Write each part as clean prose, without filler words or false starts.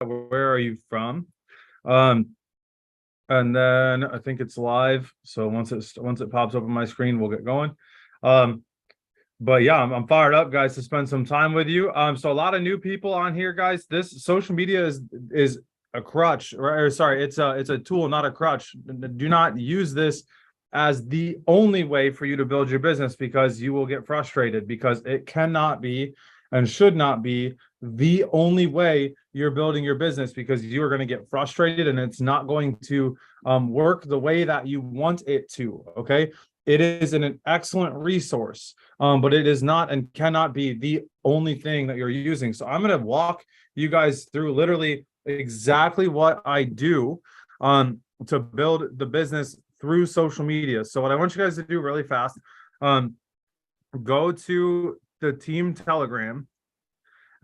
where are you from? Um, and then I think it's live. So once it pops up on my screen, we'll get going. Um, but yeah, I'm fired up, guys, to spend some time with you. So a lot of new people on here, guys. This social media is a crutch, or sorry, it's a tool, not a crutch. Do not use this as the only way for you to build your business, because you will get frustrated, because it cannot be and should not be the only way you're building your business, because you are going to get frustrated and it's not going to work the way that you want it to. Okay. It is an excellent resource, but it is not and cannot be the only thing that you're using. So I'm going to walk you guys through literally exactly what I do to build the business through social media. So what I want you guys to do really fast, go to the team Telegram,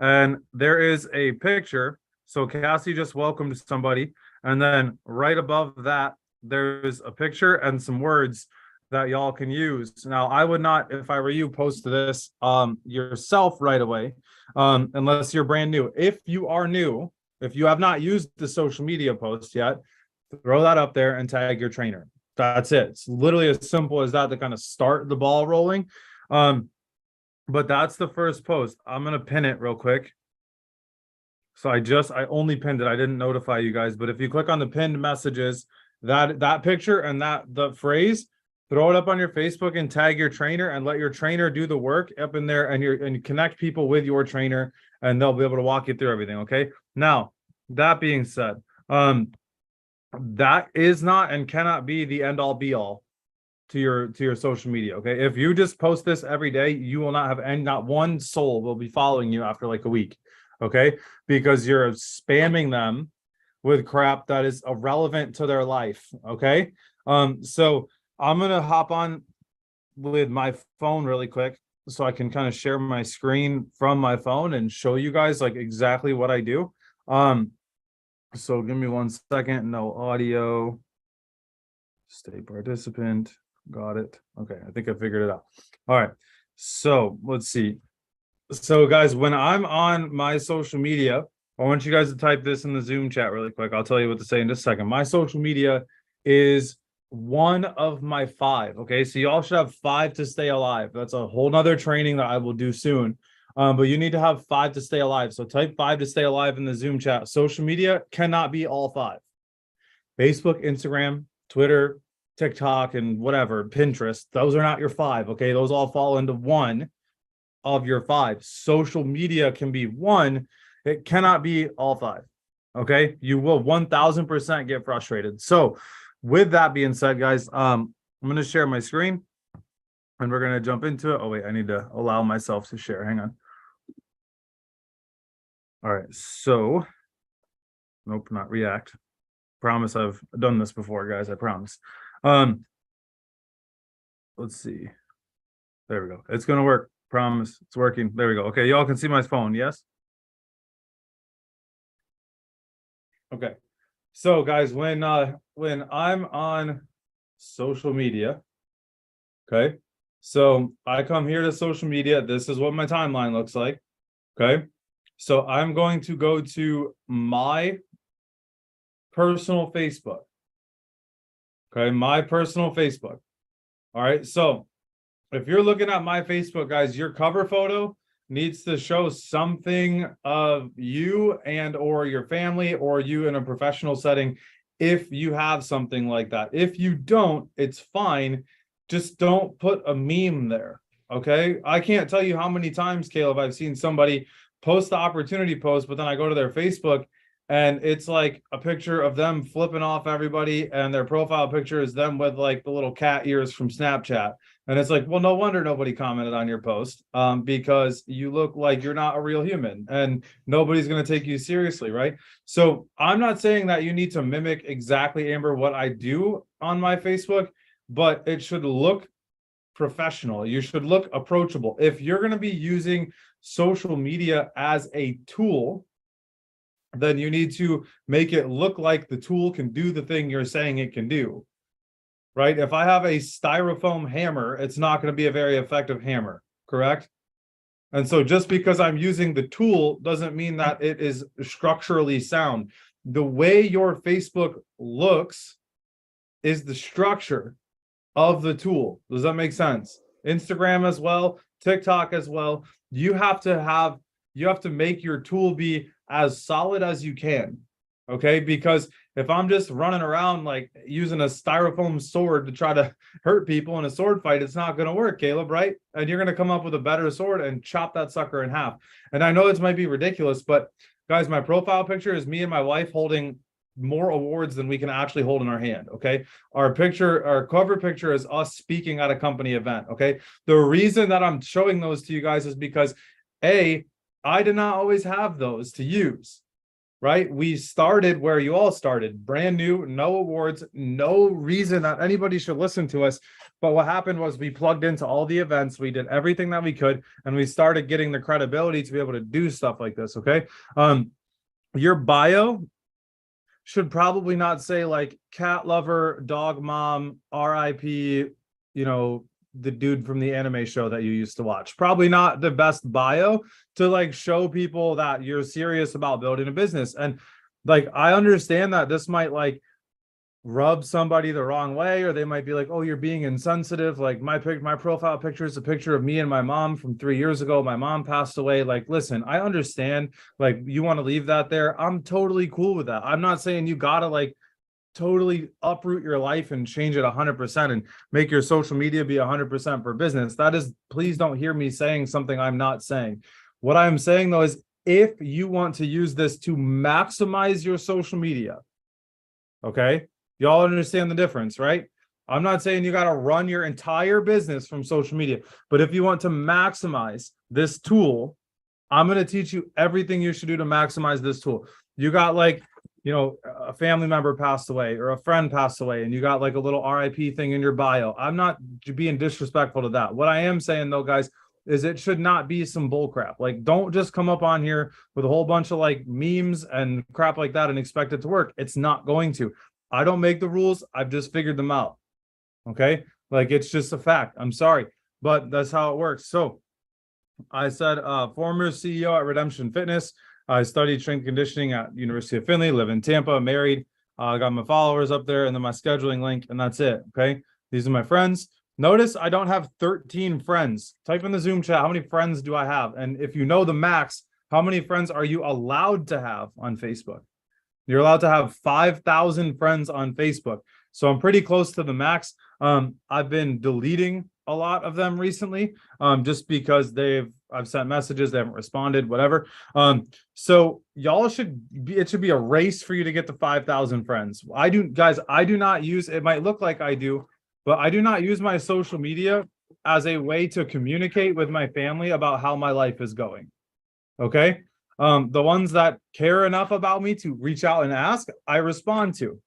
and there is a picture. So Cassie just welcomed somebody, and then right above that, there's a picture and some words that y'all can use. Now, I would not, if I were you, post this yourself right away, unless you're brand new. If you are new, if you have not used the social media post yet, throw that up there and tag your trainer. That's it. It's literally as simple as that to kind of start the ball rolling. But that's the first post. I'm gonna pin it real quick. So I only pinned it. I didn't notify you guys, but if you click on the pinned messages, that picture and the phrase, throw it up on your Facebook and tag your trainer and let your trainer do the work up in there, and connect people with your trainer, and they'll be able to walk you through everything. Okay. Now, that being said, that is not and cannot be the end all be all to your social media. Okay. If you just post this every day, you will not have, and not one soul will be following you after like a week. Okay. Because you're spamming them with crap that is irrelevant to their life. Okay. So I'm gonna hop on with my phone really quick so I can kind of share my screen from my phone and show you guys like exactly what I do. So give me 1 second. No audio. Stay participant. Got it. Okay, I think I figured it out. All right. So let's see. So guys, when I'm on my social media, I want you guys to type this in the Zoom chat really quick. I'll tell you what to say in just a second. My social media is one of my 5. Okay, so you all should have 5 to stay alive. That's a whole nother training that I will do soon. But you need to have 5 to stay alive. So type 5 to stay alive in the Zoom chat. Social media cannot be all 5. Facebook, Instagram, Twitter, TikTok, and whatever, Pinterest, those are not your 5. Okay, those all fall into one of your 5. Social media can be one. It cannot be all 5. Okay, you will 1000% get frustrated. So with that being said, guys, I'm going to share my screen and we're going to jump into it. Oh wait, I need to allow myself to share. Hang on. All right, so nope, not react. Promise I've done this before, guys. I promise. Let's see. There we go. It's gonna work. Promise. It's working. There we go. Okay, y'all can see my phone, yes? Okay. So guys, when I'm on social media, okay, so I come here to social media. This is what my timeline looks like. Okay. So I'm going to go to my personal Facebook. Okay, my personal Facebook. All right. So if you're looking at my Facebook, guys, your cover photo needs to show something of you and or your family or you in a professional setting if you have something like that. If you don't, it's fine. Just don't put a meme there. Okay. I can't tell you how many times, Caleb, I've seen somebody post the opportunity post, but then I go to their Facebook and it's like a picture of them flipping off everybody, and their profile picture is them with like the little cat ears from Snapchat. And it's like, well, no wonder nobody commented on your post, because you look like you're not a real human and nobody's going to take you seriously, right? So I'm not saying that you need to mimic exactly, Amber, what I do on my Facebook, but it should look professional. You should look approachable. If you're going to be using social media as a tool, then you need to make it look like the tool can do the thing you're saying it can do, right? If I have a styrofoam hammer, it's not going to be a very effective hammer, correct? And so just because I'm using the tool doesn't mean that it is structurally sound. The way your Facebook looks is the structure of the tool. Does that make sense? Instagram as well, TikTok as well. You have to make your tool be as solid as you can. Okay, because if I'm just running around like using a styrofoam sword to try to hurt people in a sword fight, it's not going to work, Caleb, right? And you're going to come up with a better sword and chop that sucker in half. And I know this might be ridiculous, but guys, my profile picture is me and my wife holding more awards than we can actually hold in our hand. Okay, our cover picture is us speaking at a company event. Okay, the reason that I'm showing those to you guys is because I did not always have those to use. Right? We started where you all started, brand new, no awards, no reason that anybody should listen to us. But what happened was we plugged into all the events, we did everything that we could, and we started getting the credibility to be able to do stuff like this. Okay. Your bio should probably not say like cat lover, dog mom, RIP, the dude from the anime show that you used to watch. Probably not the best bio to like show people that you're serious about building a business. And like, I understand that this might like rub somebody the wrong way, or they might be like, oh, you're being insensitive. Like my profile picture is a picture of me and my mom from 3 years ago. My mom passed away. Like, listen, I understand, like, you want to leave that there. I'm totally cool with that. I'm not saying you gotta like totally uproot your life and change it 100% and make your social media be 100% for business. That is, please don't hear me saying something I'm not saying. What I'm saying though is, if you want to use this to maximize your social media, okay, y'all understand the difference, right? I'm not saying you got to run your entire business from social media, but if you want to maximize this tool, I'm going to teach you everything you should do to maximize this tool. You got like, a family member passed away or a friend passed away, and you got like a little RIP thing in your bio. I'm not being disrespectful to that. What I am saying though, guys, is it should not be some bull crap. Like, don't just come up on here with a whole bunch of like memes and crap like that and expect it to work. It's not going to. I don't make the rules. I've just figured them out. Okay. Like, it's just a fact. I'm sorry, but that's how it works. So I said, former CEO at Redemption Fitness. I studied strength conditioning at University of Findlay, live in Tampa, married. I got my followers up there and then my scheduling link, and that's it. Okay. These are my friends. Notice I don't have 13 friends. Type in the Zoom chat, how many friends do I have? And if you know the max, how many friends are you allowed to have on Facebook? You're allowed to have 5,000 friends on Facebook. So I'm pretty close to the max. I've been deleting a lot of them recently, just because I've sent messages, they haven't responded, whatever. So y'all it should be a race for you to get to 5,000 friends. I do not use, it might look like I do, but I do not use my social media as a way to communicate with my family about how my life is going. Okay. The ones that care enough about me to reach out and ask, I respond to.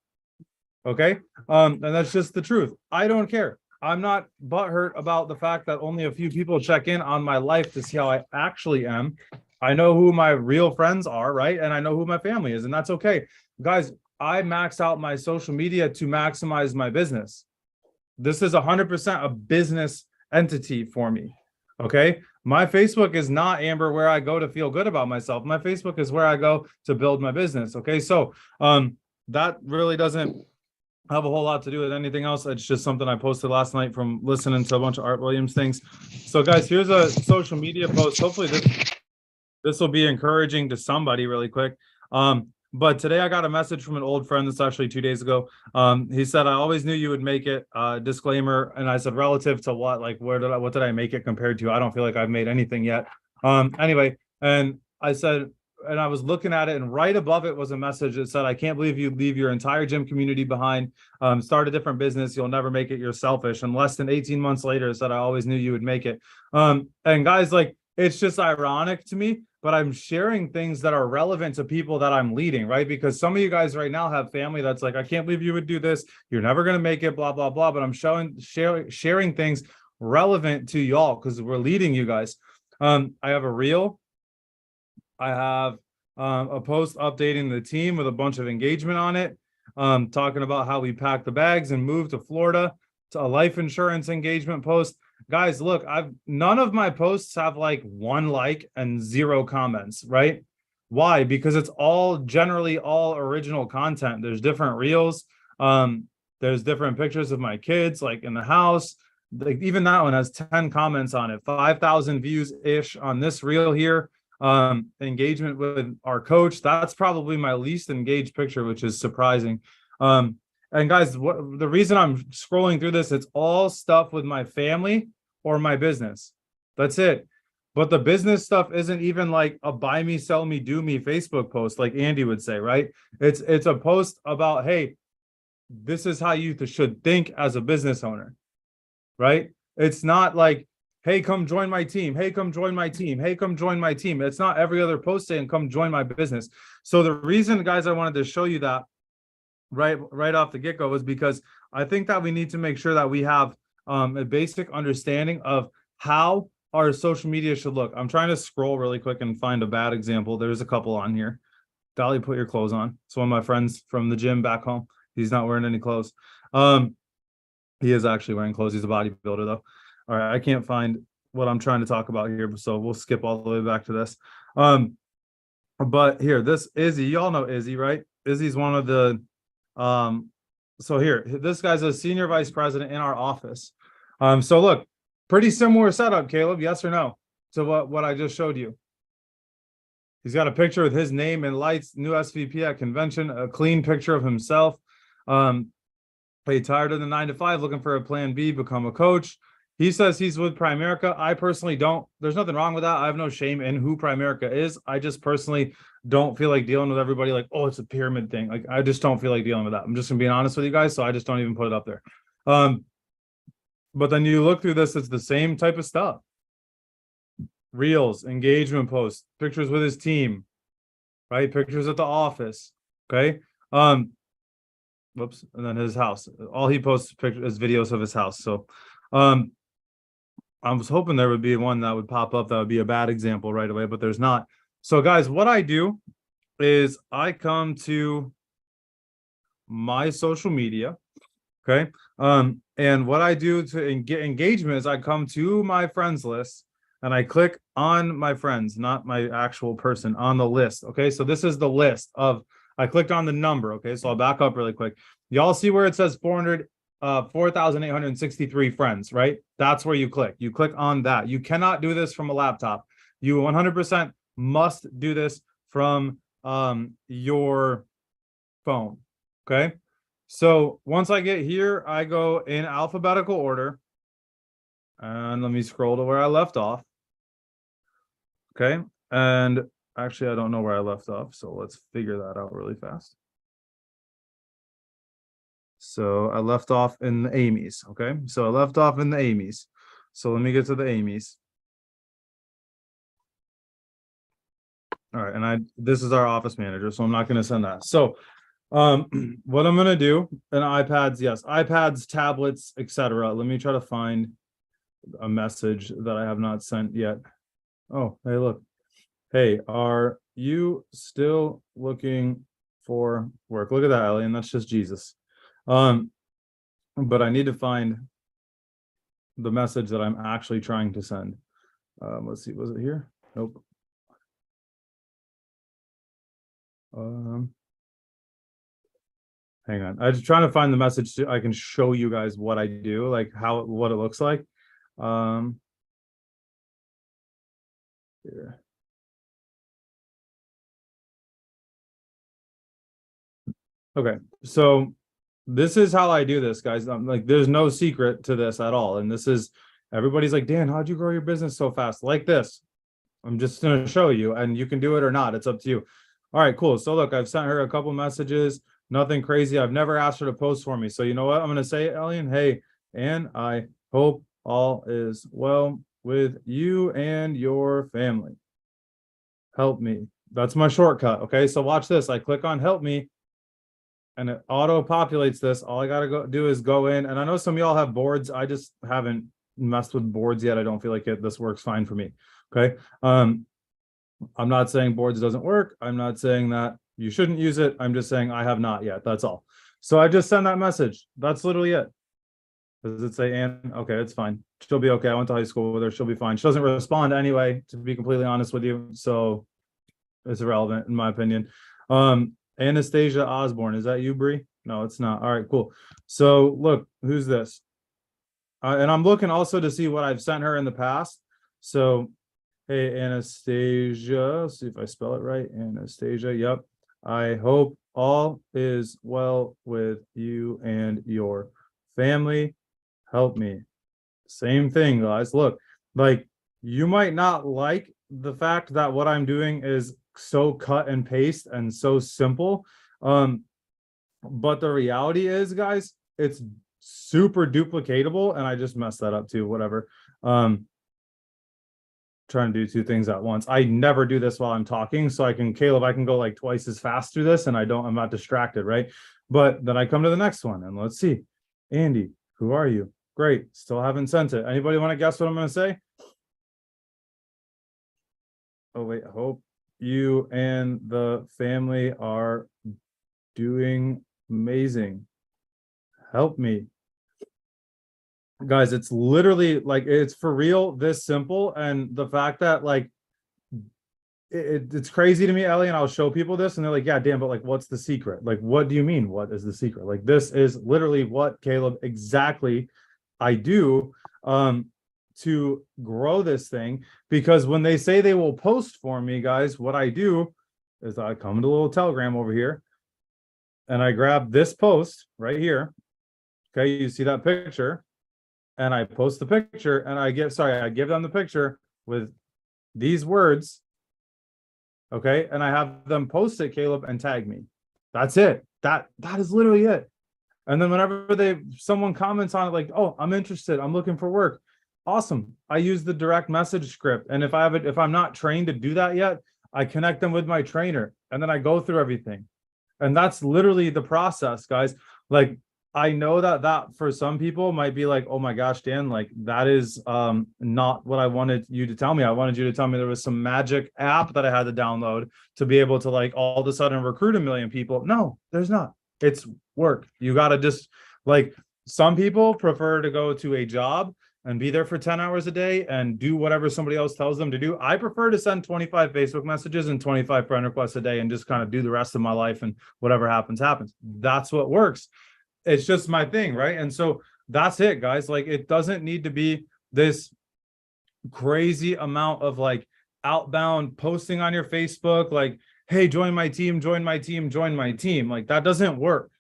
Okay. And that's just the truth. I don't care. I'm not butthurt about the fact that only a few people check in on my life to see how I actually am. I know who my real friends are, right? And I know who my family is, and that's okay. Guys, I max out my social media to maximize my business. This is 100% a business entity for me. Okay. My Facebook is not, Amber, where I go to feel good about myself. My Facebook is where I go to build my business. Okay. So that really doesn't have a whole lot to do with anything else. It's just something I posted last night from listening to a bunch of Art Williams things. So guys, here's a social media post. Hopefully this will be encouraging to somebody really quick. But today I got a message from an old friend. That's actually 2 days ago. He said, I always knew you would make it. Disclaimer. And I said, relative to what? Like, what did I make it compared to? I don't feel like I've made anything yet. Anyway, and I said, and I was looking at it, and right above it was a message that said, I can't believe you leave your entire gym community behind, start a different business. You'll never make it. You're selfish. And less than 18 months later, it said, I always knew you would make it. And guys, like, it's just ironic to me, but I'm sharing things that are relevant to people that I'm leading, right? Because some of you guys right now have family that's like, I can't believe you would do this. You're never going to make it, blah, blah, blah. But I'm sharing things relevant to y'all because we're leading you guys. I have a reel. I have a post updating the team with a bunch of engagement on it, talking about how we packed the bags and moved to Florida, to a life insurance engagement post. guys, look, none of my posts have like 1 like and 0 comments, right? Why? Because it's all generally all original content. There's different reels. There's different pictures of my kids, like in the house. Like even that one has 10 comments on it, 5,000 views ish on this reel here. Engagement with our coach. That's probably my least engaged picture, which is surprising. And guys, the reason I'm scrolling through this, it's all stuff with my family or my business. That's it. But the business stuff isn't even like a buy me, sell me, do me Facebook post, like Andy would say, right? It's a post about, hey, this is how you should think as a business owner, right? It's not like, hey, come join my team. Hey, come join my team. Hey, come join my team. It's not every other post saying, come join my business. So the reason, guys, I wanted to show you that right off the get-go is because I think that we need to make sure that we have a basic understanding of how our social media should look. I'm trying to scroll really quick and find a bad example. There's a couple on here. Dolly, put your clothes on. It's one of my friends from the gym back home. He's not wearing any clothes. He is actually wearing clothes. He's a bodybuilder though. All right, I can't find what I'm trying to talk about here, so we'll skip all the way back to this. But here, this Izzy, y'all know Izzy, right? Izzy's one of the so here, this guy's a senior vice president in our office. So look, pretty similar setup, Caleb, yes or no, to what I just showed you. He's got a picture with his name and lights, new SVP at convention, a clean picture of himself. Tired of the 9 to 5, looking for a plan B, become a coach. He says he's with Primerica. I personally don't. There's nothing wrong with that. I have no shame in who Primerica is. I just personally don't feel like dealing with everybody like, oh, it's a pyramid thing. Like, I just don't feel like dealing with that. I'm just gonna be honest with you guys. So I just don't even put it up there. But then you look through this, it's the same type of stuff. Reels, engagement posts, pictures with his team, right? Pictures at the office. Okay. Whoops. And then his house. All he posts pictures is videos of his house. So I was hoping there would be one that would pop up that would be a bad example right away, but there's not. So guys, what I do is I come to my social media, okay? And what I do to get engagement is I come to my friends list and I click on my friends, not my actual person, on the list, okay? So this is the list of, I clicked on the number, okay? So I'll back up really quick. Y'all see where it says 4,863 friends, right? That's where you click. You click on that. You cannot do this from a laptop. You 100% must do this from your phone, okay? So once I get here, I go in alphabetical order. And let me scroll to where I left off. Okay. And actually, I don't know where I left off. So let's figure that out really fast. So I left off in the Amy's. Okay. So I left off in the Amy's. So let me get to the Amy's. All right. And this is our office manager. So I'm not going to send that. So what I'm going to do, and iPads, yes, iPads, tablets, etc. Let me try to find a message that I have not sent yet. Oh, hey, look. Hey, are you still looking for work? Look at that, Ellie, and that's just Jesus. But I need to find the message that I'm actually trying to send. Let's see, was it here? Nope. Hang on. I'm just trying to find the message I can show you guys what I do, like what it looks like. Here. Okay, so this is how I do this, guys. I'm like, there's no secret to this at all. And this is, everybody's like, Dan, how'd you grow your business so fast? Like this. I'm just going to show you, and you can do it or not. It's up to you. All right, cool. So look, I've sent her a couple messages, nothing crazy. I've never asked her to post for me. So you know what I'm going to say, Elian? Hey, and I hope all is well with you and your family. Help me. That's my shortcut. Okay, so watch this. I click on help me, and it auto populates this. All I got to do is go in. And I know some of y'all have boards. I just haven't messed with boards yet. I don't feel like it. This works fine for me. Okay. I'm not saying boards doesn't work. I'm not saying that you shouldn't use it. I'm just saying I have not yet. That's all. So I just send that message. That's literally it. Does it say and? Okay, it's fine. She'll be okay. I went to high school with her. She'll be fine. She doesn't respond anyway, to be completely honest with you. So it's irrelevant in my opinion. Anastasia Osborne, is that you, Bree? No, it's not. All right, cool. So look, who's this? And I'm looking also to see what I've sent her in the past. So, hey, Anastasia, let's see if I spell it right. Anastasia, yep. I hope all is well with you and your family. Help me. Same thing, guys. Look, like you might not like the fact that what I'm doing is so cut and paste and so simple. But the reality is, guys, it's super duplicatable, and I just messed that up too. Whatever. Trying to do two things at once. I never do this while I'm talking, so I can, Caleb, I can go like twice as fast through this, and I'm not distracted, right? But then I come to the next one, and let's see. Andy, who are you? Great, still haven't sent it. Anybody want to guess what I'm going to say? Oh wait, hope you and the family are doing amazing. Help me. Guys, it's literally like, it's for real this simple. And the fact that like it's crazy to me, Ellie, and I'll show people this and they're like, yeah, damn, but like what's the secret? Like, what do you mean, what is the secret? Like, this is literally what, Caleb, exactly I do to grow this thing. Because when they say they will post for me, guys, what I do is I come to a little Telegram over here and I grab this post right here. Okay, you see that picture, and I post the picture, and I give them the picture with these words. Okay, and I have them post it, Caleb, and tag me. That's it. That is literally it. And then whenever someone comments on it, like, oh, I'm interested, I'm looking for work. Awesome. I use the direct message script. And if I'm not trained to do that yet, I connect them with my trainer, and then I go through everything. And that's literally the process, guys. Like, I know that for some people might be like, oh my gosh, Dan, like that is not what I wanted you to tell me. I wanted you to tell me there was some magic app that I had to download to be able to like all of a sudden recruit 1 million people. No, there's not. It's work. You got to just like, some people prefer to go to a job and be there for 10 hours a day and do whatever somebody else tells them to do. I prefer to send 25 Facebook messages and 25 friend requests a day and just kind of do the rest of my life, and whatever happens, happens. That's what works. It's just my thing, right? And so that's it, guys. Like, it doesn't need to be this crazy amount of like outbound posting on your Facebook, like, hey, join my team, join my team, join my team. Like, that doesn't work.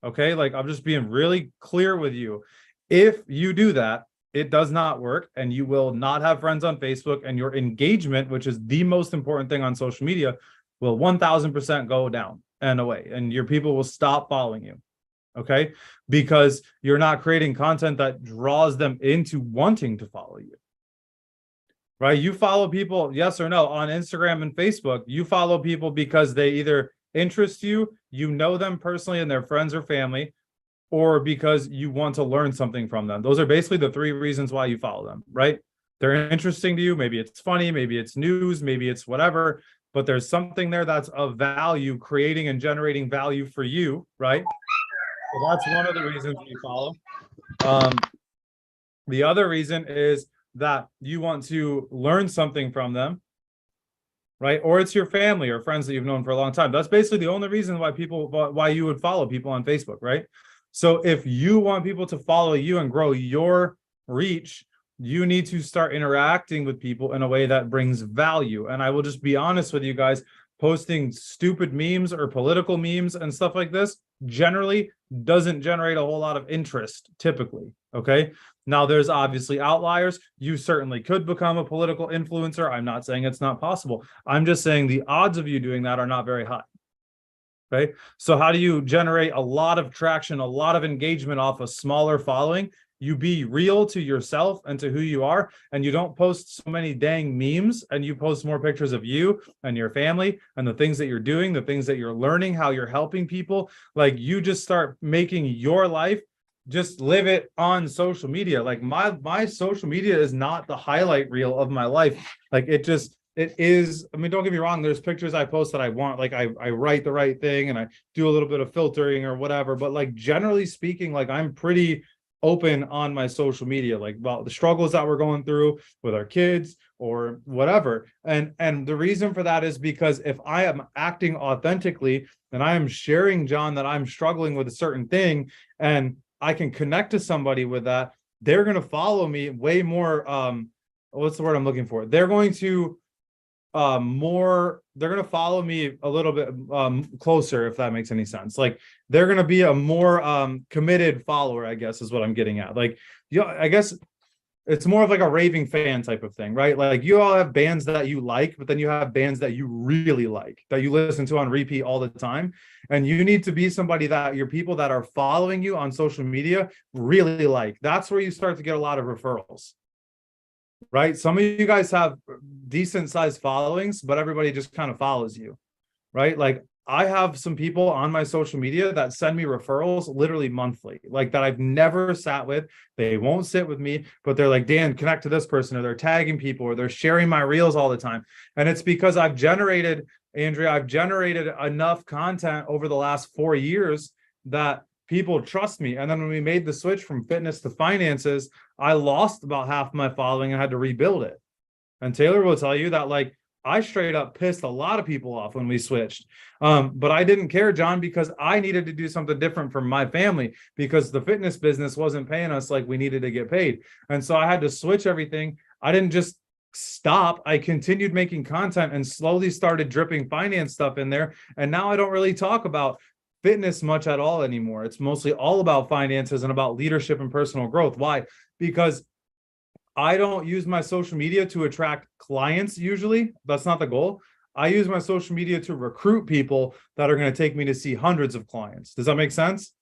Okay, like, I'm just being really clear with you. If you do that, it does not work, and you will not have friends on Facebook, and your engagement, which is the most important thing on social media, will 1000% go down and away, and your people will stop following you. Okay, because you're not creating content that draws them into wanting to follow you, right? You follow people, yes or no, on Instagram and Facebook. You follow people because they either interest you, you know them personally and they're friends or family, or because you want to learn something from them. Those are basically the 3 reasons why you follow them, right? They're interesting to you. Maybe it's funny, maybe it's news, maybe it's whatever, but there's something there that's of value, creating and generating value for you, right? So that's one of the reasons we follow. The other reason is that you want to learn something from them, right? Or it's your family or friends that you've known for a long time. That's basically the only reason why you would follow people on Facebook, right? So if you want people to follow you and grow your reach, you need to start interacting with people in a way that brings value. And I will just be honest with you guys, posting stupid memes or political memes and stuff like this generally doesn't generate a whole lot of interest typically. Okay, now there's obviously outliers. You certainly could become a political influencer. I'm not saying it's not possible. I'm just saying the odds of you doing that are not very high. Okay, so how do you generate a lot of traction, a lot of engagement off a smaller following? You be real to yourself and to who you are, and you don't post so many dang memes, and you post more pictures of you and your family and the things that you're doing, the things that you're learning, how you're helping people. Like, you just start making your life, just live it on social media. Like, my social media is not the highlight reel of my life. Like, it is, I mean, don't get me wrong, there's pictures I post that I want, like I write the right thing and I do a little bit of filtering or whatever, but like, generally speaking, like, I'm pretty open on my social media, like about the struggles that we're going through with our kids or whatever. And the reason for that is because if I am acting authentically and I am sharing, John, that I'm struggling with a certain thing and I can connect to somebody with that, they're going to follow me way more. What's the word I'm looking for? They're going to they're going to follow me a little bit closer, if that makes any sense. Like they're going to be a more committed follower, I guess is what I'm getting at. Like, I guess it's more of like a raving fan type of thing, right? Like you all have bands that you like, but then you have bands that you really like, that you listen to on repeat all the time. And you need to be somebody that your people that are following you on social media really like. That's where you start to get a lot of referrals. Right? Some of you guys have decent sized followings, but everybody just kind of follows you, right? Like I have some people on my social media that send me referrals literally monthly, like that I've never sat with. They won't sit with me, but they're like, Dan, connect to this person, or they're tagging people, or they're sharing my reels all the time. And it's because I've generated enough content over the last 4 years that people trust me. And then when we made the switch from fitness to finances, I lost about half my following and had to rebuild it. And Taylor will tell you that, like, I straight up pissed a lot of people off when we switched. But I didn't care, John, because I needed to do something different for my family because the fitness business wasn't paying us like we needed to get paid. And so I had to switch everything. I didn't just stop. I continued making content and slowly started dripping finance stuff in there. And now I don't really talk about fitness much at all anymore. It's mostly all about finances and about leadership and personal growth. Why? Because I don't use my social media to attract clients usually. That's not the goal. I use my social media to recruit people that are going to take me to see hundreds of clients. Does that make sense?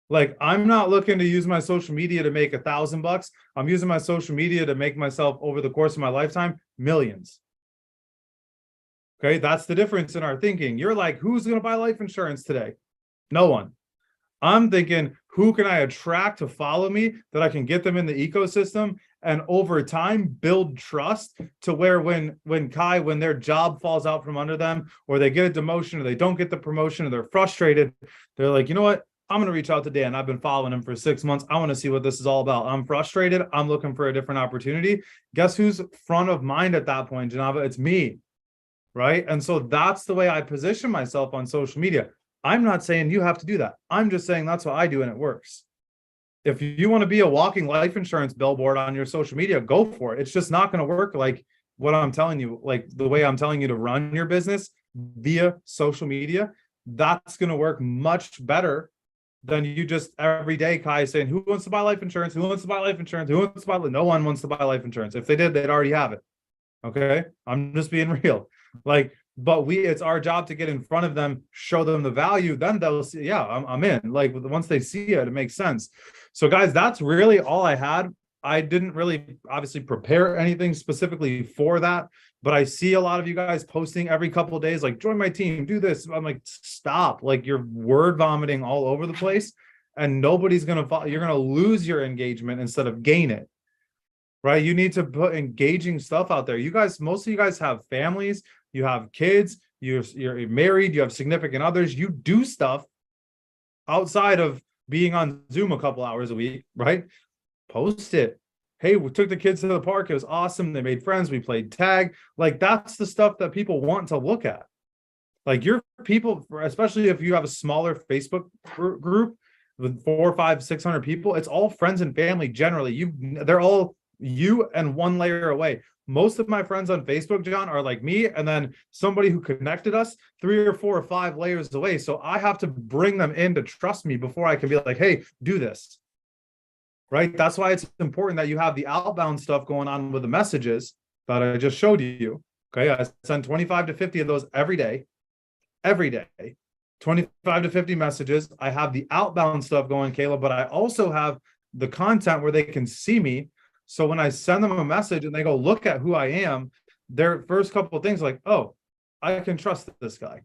Like, I'm not looking to use my social media to make $1,000. I'm using my social media to make myself, over the course of my lifetime, millions. Okay, that's the difference in our thinking. You're like, who's going to buy life insurance today? No one. I'm thinking, who can I attract to follow me that I can get them in the ecosystem and over time build trust to where when their job falls out from under them, or they get a demotion, or they don't get the promotion, or they're frustrated, they're like, you know what? I'm going to reach out to Dan. I've been following him for 6 months. I want to see what this is all about. I'm frustrated. I'm looking for a different opportunity. Guess who's front of mind at that point, Janava? It's me, right? And so that's the way I position myself on social media. I'm not saying you have to do that. I'm just saying that's what I do and it works. If you want to be a walking life insurance billboard on your social media, go for it. It's just not going to work like what I'm telling you, like the way I'm telling you to run your business via social media. That's going to work much better than you just every day, Kai, saying, who wants to buy life insurance? Who wants to buy life insurance? Who wants to buy? No one wants to buy life insurance. If they did, they'd already have it. Okay. I'm just being real. Like, but it's our job to get in front of them, show them the value. Then they'll see, yeah, I'm in. Like once they see it, it makes sense. So guys, that's really all I had. I didn't really obviously prepare anything specifically for that, but I see a lot of you guys posting every couple of days, like join my team, do this. I'm like, stop, like you're word vomiting all over the place and nobody's going to follow. You're going to lose your engagement instead of gain it, right? You need to put engaging stuff out there. You guys, most of you guys have families, you have kids, you're married, you have significant others, you do stuff outside of being on Zoom a couple hours a week, right? Post it. Hey, we took the kids to the park. It was awesome. They made friends. We played tag. Like that's the stuff that people want to look at. Like your people, especially if you have a smaller Facebook group with 400, 500, 600 people, it's all friends and family. Generally, they're all you and one layer away. Most of my friends on Facebook, John, are like me, and then somebody who connected us 3 or 4 or 5 layers away. So I have to bring them in to trust me before I can be like, hey, do this. Right? That's why it's important that you have the outbound stuff going on with the messages that I just showed you. Okay. I send 25 to 50 of those every day, 25 to 50 messages. I have the outbound stuff going, Kayla, but I also have the content where they can see me. So when I send them a message and they go look at who I am, their first couple of things like, oh, I can trust this guy.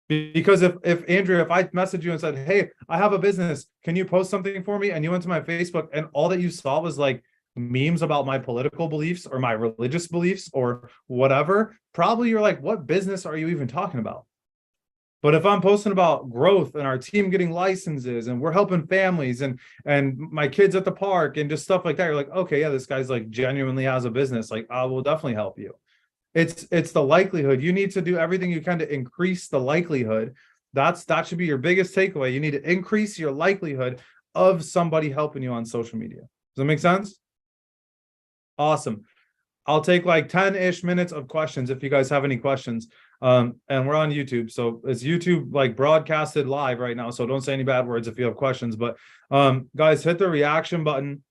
Because if Andrea, if I messaged you and said, hey, I have a business, can you post something for me? And you went to my Facebook and all that you saw was like memes about my political beliefs or my religious beliefs or whatever, probably you're like, what business are you even talking about? But if I'm posting about growth and our team getting licenses and we're helping families and my kids at the park and just stuff like that, you're like, okay, yeah, this guy's like genuinely has a business. Like, I will definitely help you. It's the likelihood. You need to do everything you can to increase the likelihood. That should be your biggest takeaway. You need to increase your likelihood of somebody helping you on social media. Does that make sense? Awesome. I'll take like 10-ish minutes of questions if you guys have any questions. And we're on YouTube. So it's YouTube like broadcasted live right now. So don't say any bad words if you have questions. But guys, hit the reaction button.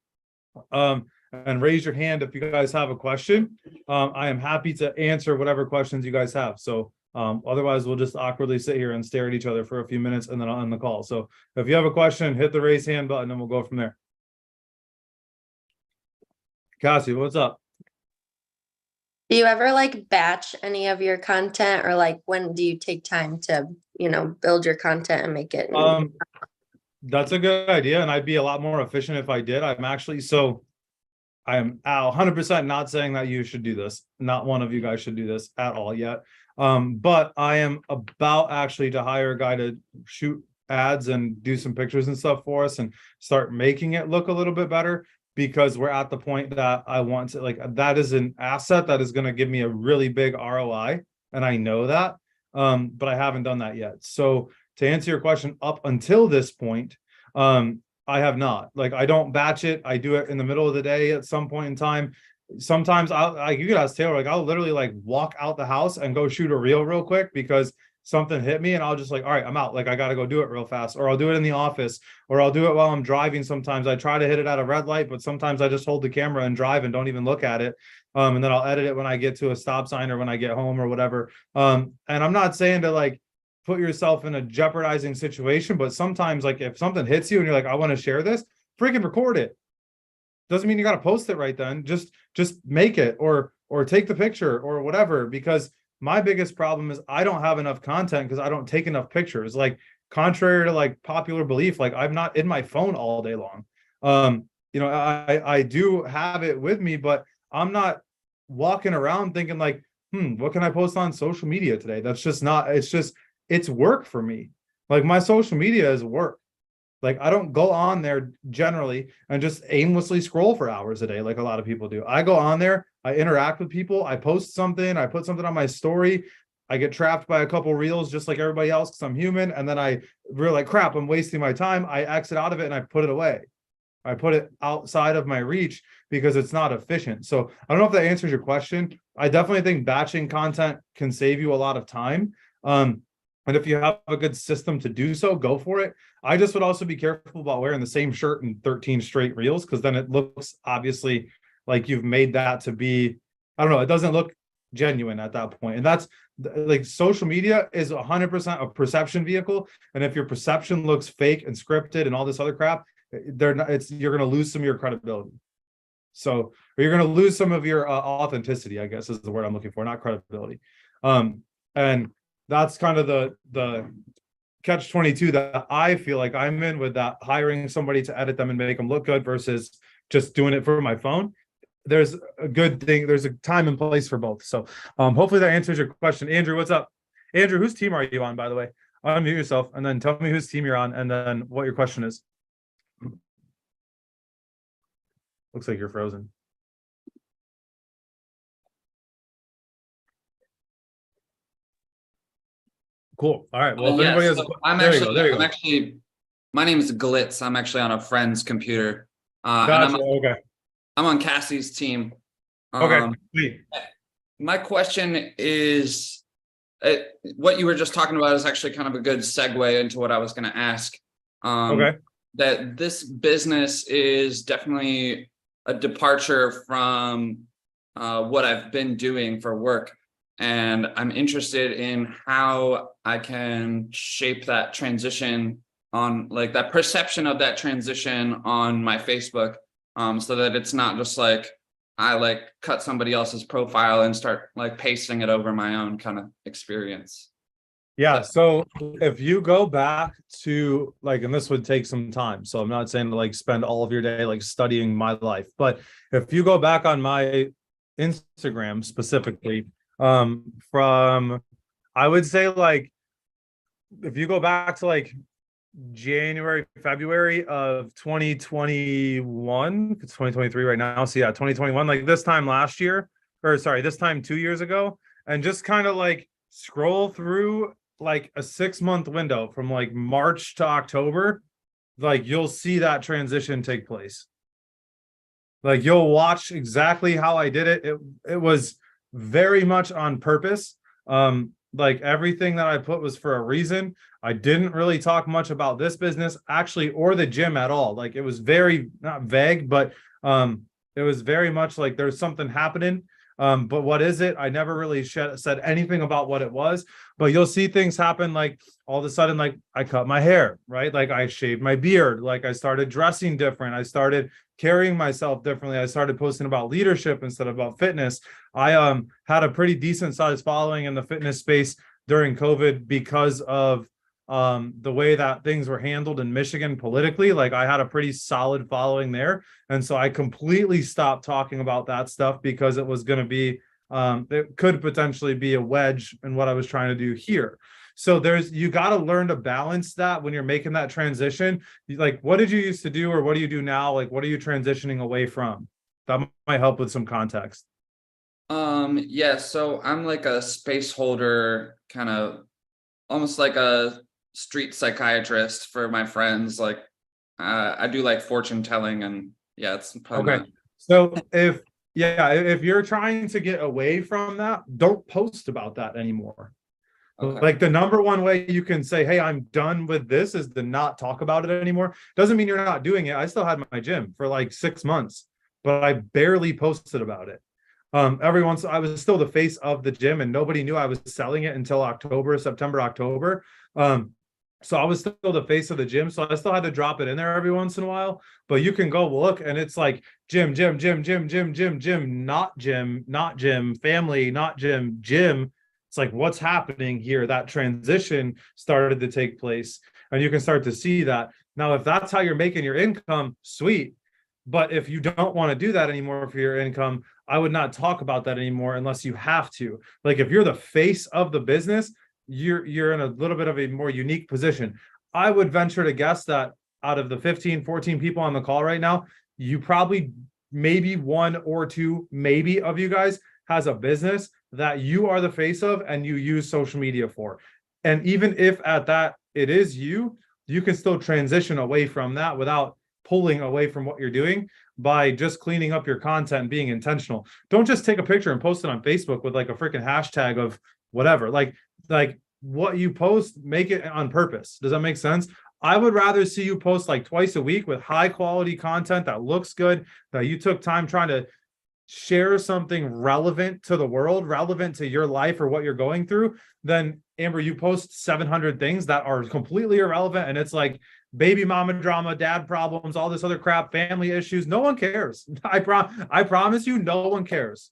And raise your hand if you guys have a question. I am happy to answer whatever questions you guys have. So otherwise, we'll just awkwardly sit here and stare at each other for a few minutes and then I'll end the call. So if you have a question, hit the raise hand button and we'll go from there. Cassie, what's up? Do you ever like batch any of your content, or like when do you take time to, build your content and make it? That's a good idea. And I'd be a lot more efficient if I did. I am 100% not saying that you should do this. Not one of you guys should do this at all yet. But I am about actually to hire a guy to shoot ads and do some pictures and stuff for us and start making it look a little bit better, because we're at the point that I want to, like, that is an asset that is going to give me a really big ROI. And I know that, but I haven't done that yet. So to answer your question, up until this point, I have not. Like, I don't batch it. I do it in the middle of the day at some point in time. Sometimes you could ask Taylor, like, I'll literally like walk out the house and go shoot a reel real quick because something hit me, and I'll just like, all right, I'm out. Like, I got to go do it real fast, or I'll do it in the office, or I'll do it while I'm driving. Sometimes I try to hit it at a red light, but sometimes I just hold the camera and drive and don't even look at it. And then I'll edit it when I get to a stop sign or when I get home or whatever. And I'm not saying to like put yourself in a jeopardizing situation, but sometimes like if something hits you and you're like, I want to share this, freaking record it. Doesn't mean you got to post it right then. Just make it or take the picture or whatever, because my biggest problem is I don't have enough content because I don't take enough pictures. Like, contrary to like popular belief, like I'm not in my phone all day long. I do have it with me, but I'm not walking around thinking like, what can I post on social media today? That's just not, it's work for me. Like, my social media is work. Like, I don't go on there generally and just aimlessly scroll for hours a day like a lot of people do. I go on there, I interact with people, I post something, I put something on my story, I get trapped by a couple reels just like everybody else because I'm human, and then I realize, like, crap, I'm wasting my time. I exit out of it and I put it away. I put it outside of my reach because it's not efficient. So I don't know if that answers your question. I definitely think batching content can save you a lot of time. And if you have a good system to do so, go for it. I just would also be careful about wearing the same shirt in 13 straight reels, because then it looks obviously like you've made that to be, I don't know, it doesn't look genuine at that point. And that's like, social media is 100% a perception vehicle. And if your perception looks fake and scripted and all this other crap, you're going to lose some of your credibility. So, or you're going to lose some of your authenticity, I guess is the word I'm looking for, not credibility. And that's kind of the catch-22 that I feel like I'm in with that, hiring somebody to edit them and make them look good versus just doing it for my phone. There's a good thing. There's a time and place for both. So hopefully that answers your question. Andrew, what's up? Andrew, whose team are you on, by the way? Unmute yourself and then tell me whose team you're on and then what your question is. Looks like you're frozen. Cool. All right. Well, if anybody has, my name is Glitz. I'm actually on a friend's computer. Gotcha. I'm on Cassie's team. Okay. My question is, what you were just talking about is actually kind of a good segue into what I was going to ask. That this business is definitely a departure from what I've been doing for work. And I'm interested in how I can shape that transition on, like, that perception of that transition on my Facebook, so that it's not just like I like cut somebody else's profile and start like pasting it over my own kind of experience. Yeah. So if you go back to like, and this would take some time, so I'm not saying to like spend all of your day like studying my life, but if you go back on my Instagram specifically, from, I would say like if you go back to like January, February of 2021, it's 2023 right now. So yeah, 2021, like this time last year, or sorry, this time 2 years ago, and just kind of like scroll through like a 6 month window from like March to October, like you'll see that transition take place. Like you'll watch exactly how I did it. It was very much on purpose. Like everything that I put was for a reason. I didn't really talk much about this business actually or the gym at all. Like it was very not vague, but it was very much like there's something happening. But what is it? I never really said anything about what it was, but you'll see things happen like all of a sudden, like I cut my hair, right? Like I shaved my beard, like I started dressing different. I started carrying myself differently. I started posting about leadership instead of about fitness. I had a pretty decent sized following in the fitness space during COVID because of the way that things were handled in Michigan politically. Like I had a pretty solid following there. And so I completely stopped talking about that stuff because it was going to be it could potentially be a wedge in what I was trying to do here. So you got to learn to balance that when you're making that transition. Like, what did you used to do or what do you do now? Like, what are you transitioning away from? That might help with some context. Yeah, so I'm like a space holder, kind of almost like a street psychiatrist for my friends. Like I do like fortune telling, and yeah, it's probably okay. So if you're trying to get away from that, don't post about that anymore. Okay. Like the number one way you can say, hey, I'm done with this is to not talk about it anymore. Doesn't mean you're not doing it. I still had my gym for like 6 months, but I barely posted about it. Every once I was still the face of the gym and nobody knew I was selling it until September, October. So I was still the face of the gym. So I still had to drop it in there every once in a while, but you can go look and it's like gym, not gym, family, not gym. It's like, what's happening here? That transition started to take place and you can start to see that. Now, if that's how you're making your income, sweet. But if you don't want to do that anymore for your income, I would not talk about that anymore unless you have to. Like if you're the face of the business, you're in a little bit of a more unique position. I would venture to guess that out of the 15, 14 people on the call right now, you probably maybe one or two, maybe of you guys has a business that you are the face of and you use social media for. And even if at that it is you can still transition away from that without pulling away from what you're doing by just cleaning up your content and being intentional. Don't just take a picture and post it on Facebook with like a freaking hashtag of whatever. Like what you post, make it on purpose. Does that make sense? I would rather see you post like twice a week with high quality content that looks good, that you took time trying to share something relevant to the world, relevant to your life or what you're going through, then Amber, you post 700 things that are completely irrelevant. And it's like baby mama drama, dad problems, all this other crap, family issues. No one cares. I promise you, no one cares.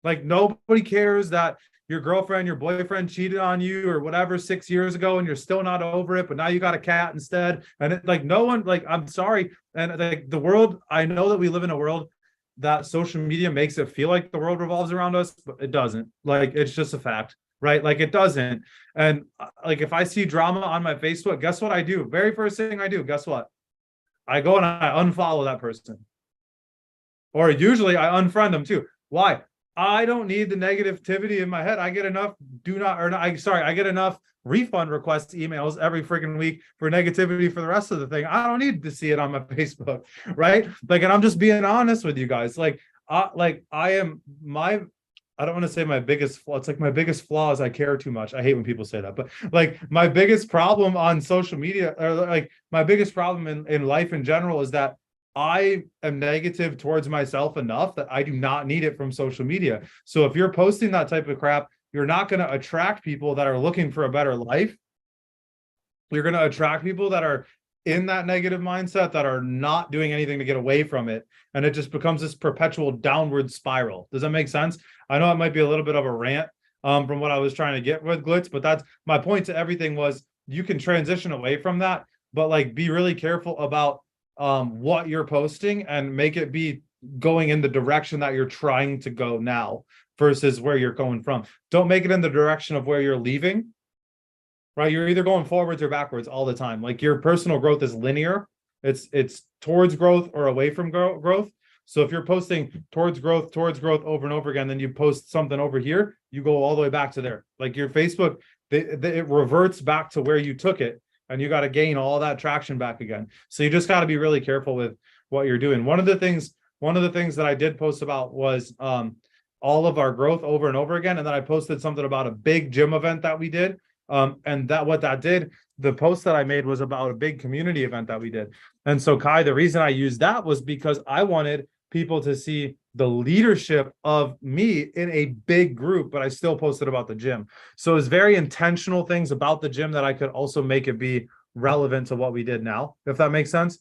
Like nobody cares that your girlfriend, your boyfriend cheated on you or whatever 6 years ago and you're still not over it, but now you got a cat instead. And it, like no one, like, I'm sorry. And like the world, I know that we live in a world that social media makes it feel like the world revolves around us, but it doesn't. Like, it's just a fact, right? Like it doesn't. And like, if I see drama on my Facebook, guess what I do? Very first thing I do, guess what? I go and I unfollow that person. Or usually I unfriend them too. Why? I don't need the negativity in my head. I get enough I get enough refund request emails every freaking week for negativity for the rest of the thing. I don't need to see it on my Facebook, right? Like, and I'm just being honest with you guys. Like I don't want to say my biggest flaw. It's like my biggest flaw is I care too much. I hate when people say that, but like my biggest problem on social media, or like my biggest problem in life in general, is that I am negative towards myself enough that I do not need it from social media. So if you're posting that type of crap, you're not going to attract people that are looking for a better life. You're going to attract people that are in that negative mindset, that are not doing anything to get away from it. And it just becomes this perpetual downward spiral. Does that make sense? I know it might be a little bit of a rant from what I was trying to get with Glitz, but that's my point to everything was you can transition away from that, but like be really careful about what you're posting and make it be going in the direction that you're trying to go now versus where you're going from. Don't make it in the direction of where you're leaving, right? You're either going forwards or backwards all the time. Like your personal growth is linear. It's towards growth or away from growth. So if you're posting towards growth over and over again, then you post something over here, you go all the way back to there. Like your Facebook, it reverts back to where you took it, and you got to gain all that traction back again. So you just got to be really careful with what you're doing. One of the things that I did post about was all of our growth over and over again. And then I posted something about a big gym event that we did. And the post that I made was about a big community event that we did. And so Kai, the reason I used that was because I wanted people to see the leadership of me in a big group, but I still posted about the gym. So it's very intentional things about the gym that I could also make it be relevant to what we did now, if that makes sense.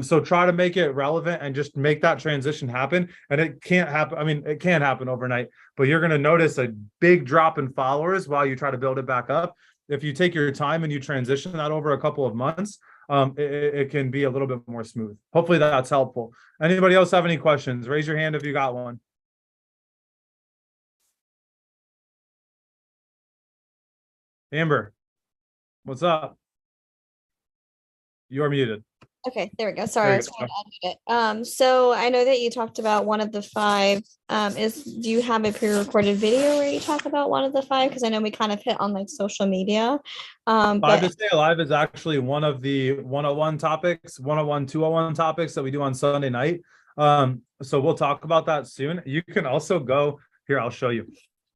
So try to make it relevant and just make that transition happen. And it can't happen. I mean, it can happen overnight, but you're going to notice a big drop in followers while you try to build it back up. If you take your time and you transition that over a couple of months, it can be a little bit more smooth. Hopefully that's helpful. Anybody else have any questions? Raise your hand if you got one. Amber, what's up? You're muted. Okay, there we go. Sorry, I was trying to unmute it. So I know that you talked about one of the 5. Do you have a pre-recorded video where you talk about one of the 5? Because I know we kind of hit on like social media. 5 to Stay Alive is actually one of the 101 topics, 101, 201 topics that we do on Sunday night. So we'll talk about that soon. You can also go here. I'll show you.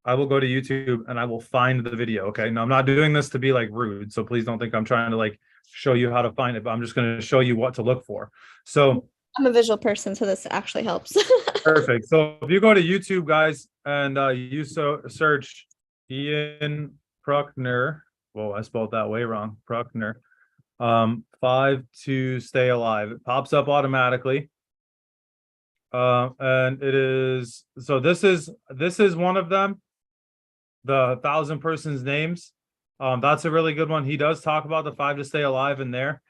I will go to YouTube and I will find the video. Okay. No, I'm not doing this to be like rude. So please don't think I'm trying to like show you how to find it, but I'm just going to show you what to look for. So I'm a visual person, so this actually helps. Perfect. So if you go to YouTube, guys, and you search Ian Pruckner. Whoa, I spelled that way wrong. Pruckner. 5 to Stay Alive. It pops up automatically. And it is, so this is one of them. The 1,000 persons names. That's a really good one. He does talk about the 5 to Stay Alive in there.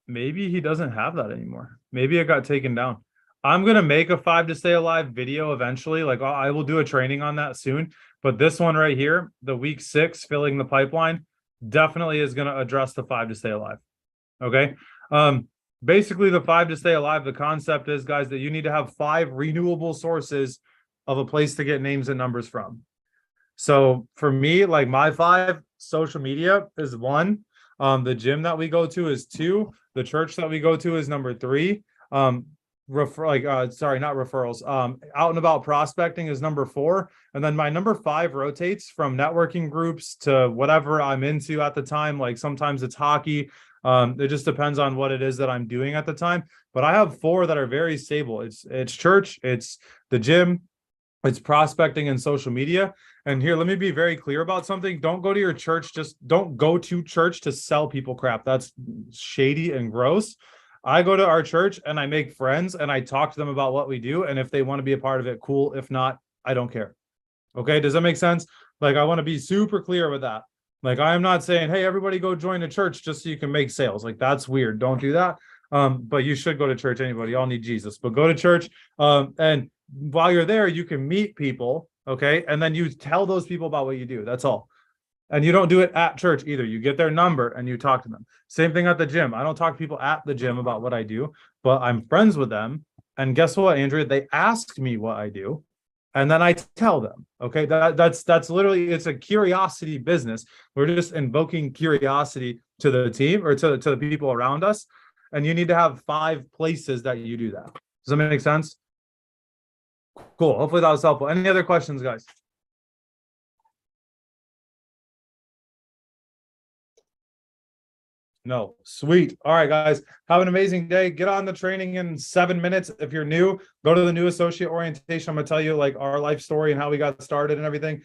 Maybe he doesn't have that anymore. Maybe it got taken down. I'm going to make a 5 to Stay Alive video eventually. Like I will do a training on that soon, but this one right here, the week 6, filling the pipeline, definitely is going to address the 5 to Stay Alive. Okay. Basically the 5 to Stay Alive, the concept is, guys, that you need to have 5 renewable sources of a place to get names and numbers from. So for me, like my 5, social media is 1. The gym that we go to is 2. The church that we go to is number 3. Not referrals. Out and about prospecting is number 4. And then my number 5 rotates from networking groups to whatever I'm into at the time. Like sometimes it's hockey. It just depends on what it is that I'm doing at the time. But I have 4 that are very stable. It's church, it's the gym, it's prospecting and social media. And here, let me be very clear about something. Don't go to your church. Just don't go to church to sell people crap. That's shady and gross. I go to our church and I make friends and I talk to them about what we do. And if they want to be a part of it, cool. If not, I don't care. Okay. Does that make sense? Like, I want to be super clear with that. Like, I am not saying, hey, everybody go join a church just so you can make sales. Like, that's weird. Don't do that. But you should go to church. Anybody, y'all need Jesus, but go to church. And while you're there, you can meet people. Okay. And then you tell those people about what you do. That's all. And you don't do it at church either. You get their number and you talk to them. Same thing at the gym. I don't talk to people at the gym about what I do, but I'm friends with them. And guess what, Andrea? They ask me what I do. And then I tell them. Okay. That's literally, it's a curiosity business. We're just invoking curiosity to the team or to the people around us. And you need to have 5 places that you do that. Does that make sense? Cool. Hopefully that was helpful. Any other questions, guys? No. Sweet. All right, guys. Have an amazing day. Get on the training in 7 minutes. If you're new, go to the new associate orientation. I'm going to tell you like our life story and how we got started and everything.